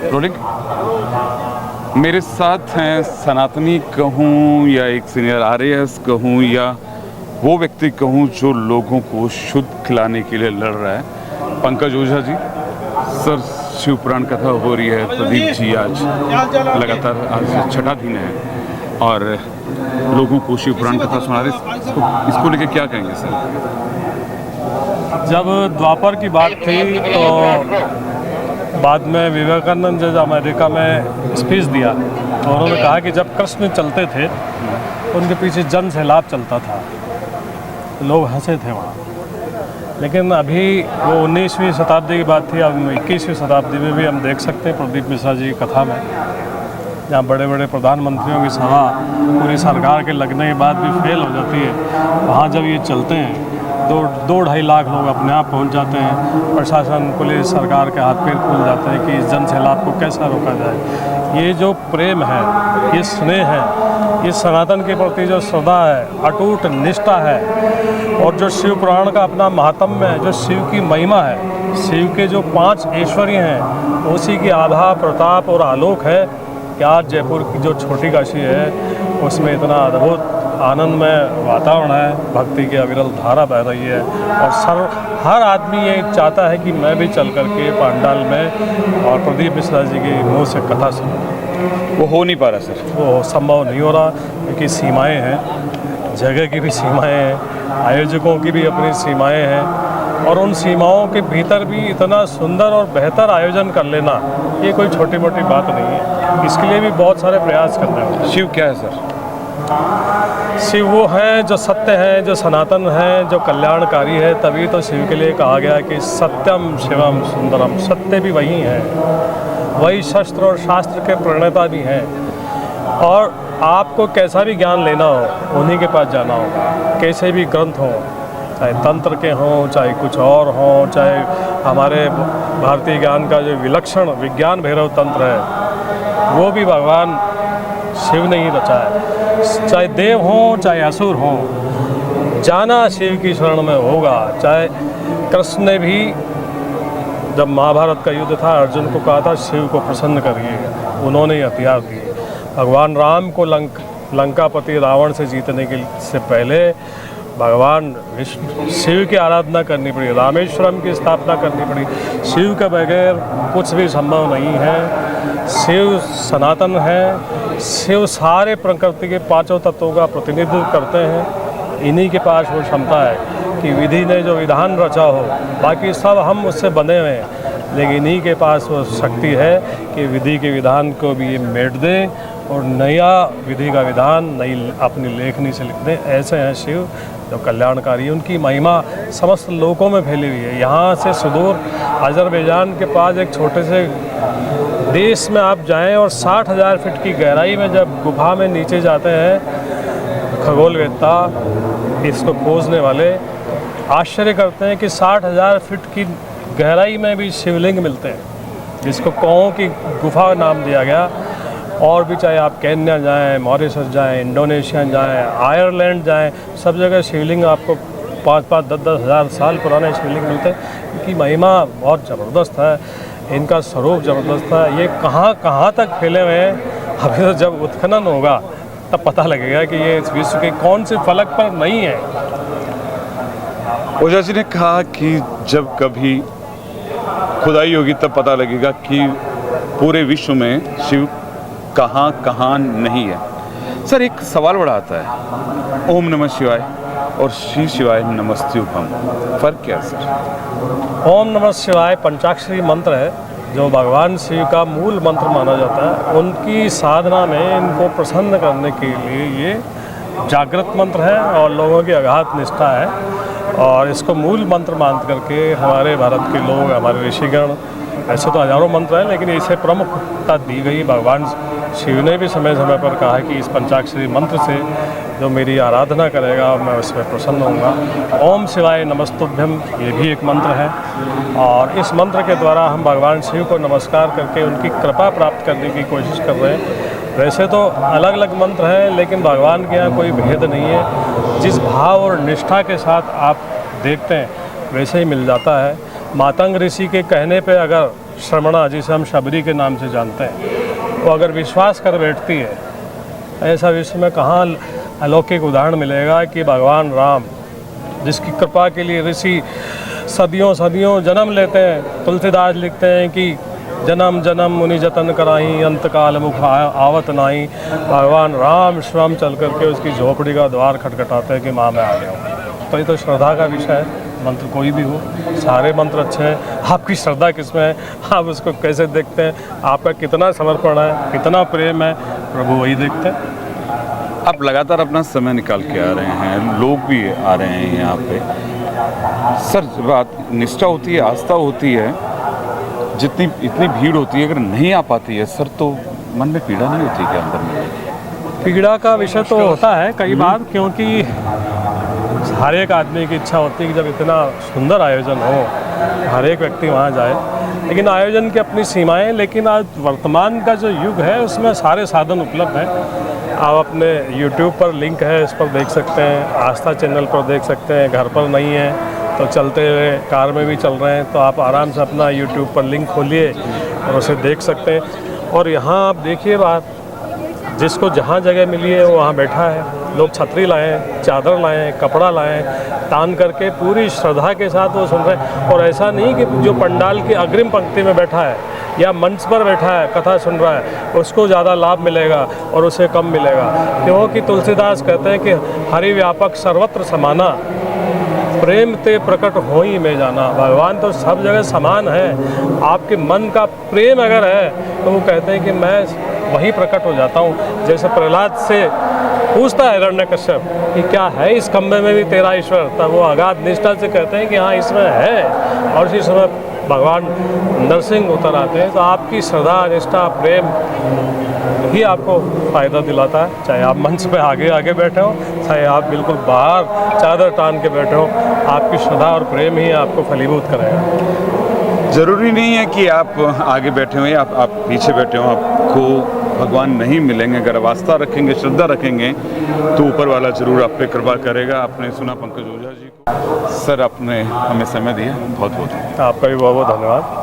Rolling. मेरे साथ हैं सनातनी कहूँ या एक सीनियर आरएएस कहूँ या वो व्यक्ति कहूँ जो लोगों को शुद्ध खिलाने के लिए लड़ रहा है, पंकज ओझा जी। सर, शिव पुराण कथा हो रही है, प्रदीप जी आज लगातार आज छठा दिन है और लोगों को शिव पुराण कथा सुना रहे, इसको लेके क्या कहेंगे सर? जब द्वापर की बात थी तो बाद में विवेकानंद जब अमेरिका में स्पीच दिया तो उन्होंने कहा कि जब कृष्ण चलते थे उनके पीछे जन सैलाब चलता था, लोग हंसे थे वहाँ। लेकिन अभी वो 19वीं शताब्दी की बात थी, अब 21वीं शताब्दी में भी हम देख सकते हैं प्रदीप मिश्रा जी की कथा में, जहाँ बड़े बड़े प्रधानमंत्रियों की सभा पूरी सरकार के लगने के बाद भी फेल हो जाती है, वहाँ जब ये चलते हैं 2-2.5 लाख लोग अपने आप पहुंच जाते हैं। प्रशासन, पुलिस, सरकार के हाथ पैर खुल जाते हैं कि इस जन सैलाब को कैसा रोका जाए। ये जो प्रेम है, ये स्नेह है, ये सनातन के प्रति जो श्रद्धा है, अटूट निष्ठा है, और जो शिव पुराण का अपना महात्म्य है, जो शिव की महिमा है, शिव के जो 5 ऐश्वर्य हैं, उसी की आभा, प्रताप और आलोक है कि आज जयपुर की जो छोटी काशी है उसमें इतना अद्भुत आनंदमय वातावरण है, भक्ति की अविरल धारा बह रही है और हर आदमी ये चाहता है कि मैं भी चल करके पांडाल में और प्रदीप मिश्रा जी के मुँह से कथा सुनूं। वो हो नहीं पा रहा सर, वो संभव नहीं हो रहा क्योंकि सीमाएं हैं, जगह की भी सीमाएं हैं, आयोजकों की भी अपनी सीमाएं हैं, और उन सीमाओं के भीतर भी इतना सुंदर और बेहतर आयोजन कर लेना ये कोई छोटी मोटी बात नहीं है। इसके लिए भी बहुत सारे प्रयास करने होंगे। शिव क्या है सर? शिव वो है जो सत्य है, जो सनातन है, जो कल्याणकारी है। तभी तो शिव के लिए कहा गया कि सत्यम शिवम सुंदरम। सत्य भी वही है, वही शस्त्र और शास्त्र के प्रणेता भी हैं। और आपको कैसा भी ज्ञान लेना हो उन्हीं के पास जाना होगा। कैसे भी ग्रंथ हों, चाहे तंत्र के हों, चाहे कुछ और हों, चाहे हमारे भारतीय ज्ञान का जो विलक्षण विज्ञान भैरव तंत्र है वो भी भगवान शिव ने ही रचा है। चाहे देव हों चाहे असुर हों, जाना शिव की शरण में होगा। चाहे कृष्ण ने भी जब महाभारत का युद्ध था अर्जुन को कहा था शिव को प्रसन्न करिए, उन्होंने ही हथियार दिए। भगवान राम को लंकापति रावण से जीतने के से पहले भगवान विष्णु शिव की आराधना करनी पड़ी, रामेश्वरम की स्थापना करनी पड़ी। शिव के बगैर कुछ भी संभव नहीं है। शिव सनातन है, शिव सारे प्रकृति के 5 तत्वों का प्रतिनिधित्व करते हैं। इन्हीं के पास वो क्षमता है कि विधि ने जो विधान रचा हो, बाकी सब हम उससे बने हुए हैं, लेकिन इन्हीं के पास वो शक्ति है कि विधि के विधान को भी ये मेट दे और नया विधि का विधान नई अपनी लेखनी से लिख दें। ऐसे हैं शिव जो कल्याणकारी। उनकी महिमा समस्त लोकों में फैली हुई है। यहाँ से सुदूर अजरबैजान के पास एक छोटे से देश में आप जाएं और 60,000 फीट की गहराई में जब गुफा में नीचे जाते हैं, खगोलवेत्ता इसको खोजने वाले आश्चर्य करते हैं कि 60,000 फीट की गहराई में भी शिवलिंग मिलते हैं, जिसको कौओं की गुफा नाम दिया गया। और भी चाहे आप केन्या जाएं, मॉरिशस जाएं, इंडोनेशिया जाएं, आयरलैंड जाएं, सब जगह शिवलिंग आपको 5-5, 10-10 हज़ार साल पुराने शिवलिंग मिलते हैं। इनकी महिमा बहुत ज़बरदस्त है, इनका स्वरूप ज़बरदस्त है। ये कहाँ कहाँ तक फैले हुए हैं, अभी तो जब उत्खनन होगा तब पता लगेगा कि ये इस विश्व के कौन से फलक पर नहीं है। ओझा जी ने कहा कि जब कभी खुदाई होगी तब पता लगेगा कि पूरे विश्व में शिव कहाँ कहाँ नहीं है। सर, एक सवाल बड़ा आता है, ओम नमः शिवाय और श्री शिवाय नमस्तुभ्यम, फर्क क्या है सर? ओम नमः शिवाय पंचाक्षरी मंत्र है जो भगवान शिव का मूल मंत्र माना जाता है। उनकी साधना में इनको प्रसन्न करने के लिए ये जागृत मंत्र है और लोगों की अगाध निष्ठा है, और इसको मूल मंत्र मान करके हमारे भारत के लोग, हमारे ऋषिगण, ऐसे तो हजारों मंत्र हैं लेकिन इसे प्रमुखता दी गई। भगवान शिव ने भी समय समय पर कहा है कि इस पंचाक्षरी मंत्र से जो मेरी आराधना करेगा मैं उसमें प्रसन्न होऊंगा। ओम शिवाय नमस्तुभ्यम ये भी एक मंत्र है, और इस मंत्र के द्वारा हम भगवान शिव को नमस्कार करके उनकी कृपा प्राप्त करने की कोशिश कर रहे हैं। वैसे तो अलग अलग मंत्र हैं लेकिन भगवान के यहाँ कोई भेद नहीं है। जिस भाव और निष्ठा के साथ आप देखते हैं वैसे ही मिल जाता है। मातंग ऋषि के कहने पे अगर श्रमणा, जिसे हम शबरी के नाम से जानते हैं, वो अगर विश्वास कर बैठती है, ऐसा विश्व में कहाँ अलौकिक उदाहरण मिलेगा कि भगवान राम, जिसकी कृपा के लिए ऋषि सदियों सदियों जन्म लेते हैं। तुलसीदास लिखते हैं कि जन्म जन्म मुनि जतन कराई, अंतकाल मुख आवत नाई। भगवान राम स्वयं चल करके उसकी झोपड़ी का द्वार खटखटाते हैं कि माँ मैं आ गया हूँ। तो ये तो श्रद्धा का विषय है। मंत्र कोई भी हो, सारे मंत्र अच्छे हैं, आपकी श्रद्धा किस में है, आप उसको कैसे देखते हैं, आपका कितना समर्पण है, कितना प्रेम है, प्रभु वही देखते हैं। आप लगातार अपना समय निकाल के आ रहे हैं, लोग भी आ रहे हैं यहाँ पे। सर, बात निष्ठा होती है, आस्था होती है, जितनी इतनी भीड़ होती है, अगर नहीं आ पाती है सर, तो मन में पीड़ा नहीं होती क्या अंदर में? पीड़ा का विषय तो होता है कई बार, क्योंकि हर एक आदमी की इच्छा होती है कि जब इतना सुंदर आयोजन हो, हर एक व्यक्ति वहाँ जाए, लेकिन आयोजन की अपनी सीमाएं। लेकिन आज वर्तमान का जो युग है उसमें सारे साधन उपलब्ध हैं। आप अपने YouTube पर लिंक है, इस पर देख सकते हैं, आस्था चैनल पर देख सकते हैं। घर पर नहीं है तो चलते हुए कार में भी चल रहे हैं तो आप आराम से अपना YouTube पर लिंक खोलिए और उसे देख सकते हैं। और यहाँ आप देखिए बात, जिसको जहाँ जगह मिली है वो वहाँ बैठा है। लोग छतरी लाएं, चादर लाएं, कपड़ा लाएं, तान करके पूरी श्रद्धा के साथ वो सुन रहे हैं। और ऐसा नहीं कि जो पंडाल की अग्रिम पंक्ति में बैठा है या मंच पर बैठा है, कथा सुन रहा है, उसको ज़्यादा लाभ मिलेगा और उसे कम मिलेगा। क्योंकि तुलसीदास कहते हैं कि हरि व्यापक सर्वत्र समाना, प्रेम ते प्रकट हो ही में जाना। भगवान तो सब जगह समान है। आपके मन का प्रेम अगर है तो वो कहते हैं कि मैं वहीं प्रकट हो जाता हूँ। जैसे प्रहलाद से पूछता है हिरण्यकश्यप कि क्या है इस खंभे में भी तेरा ईश्वर, तब वो अगाध निष्ठा से कहते हैं कि हाँ इसमें है। और इसी समय भगवान नरसिंह उतर आते हैं। तो आपकी श्रद्धा, निष्ठा, प्रेम ही आपको फ़ायदा दिलाता है। चाहे आप मंच पे आगे आगे बैठे हो, चाहे आप बिल्कुल बाहर चादर टान के बैठे हो, आपकी श्रद्धा और प्रेम ही आपको फलीभूत करेगा। ज़रूरी नहीं है कि आप आगे बैठे हो या आप पीछे बैठे हो, आपको भगवान नहीं मिलेंगे। अगर आप आस्था रखेंगे, श्रद्धा रखेंगे, तो ऊपर वाला जरूर आप पे कृपा करेगा। आपने सुना पंकज ओझा जी को। सर, आपने हमें समय दिया, बहुत बहुत आपका भी बहुत बहुत धन्यवाद।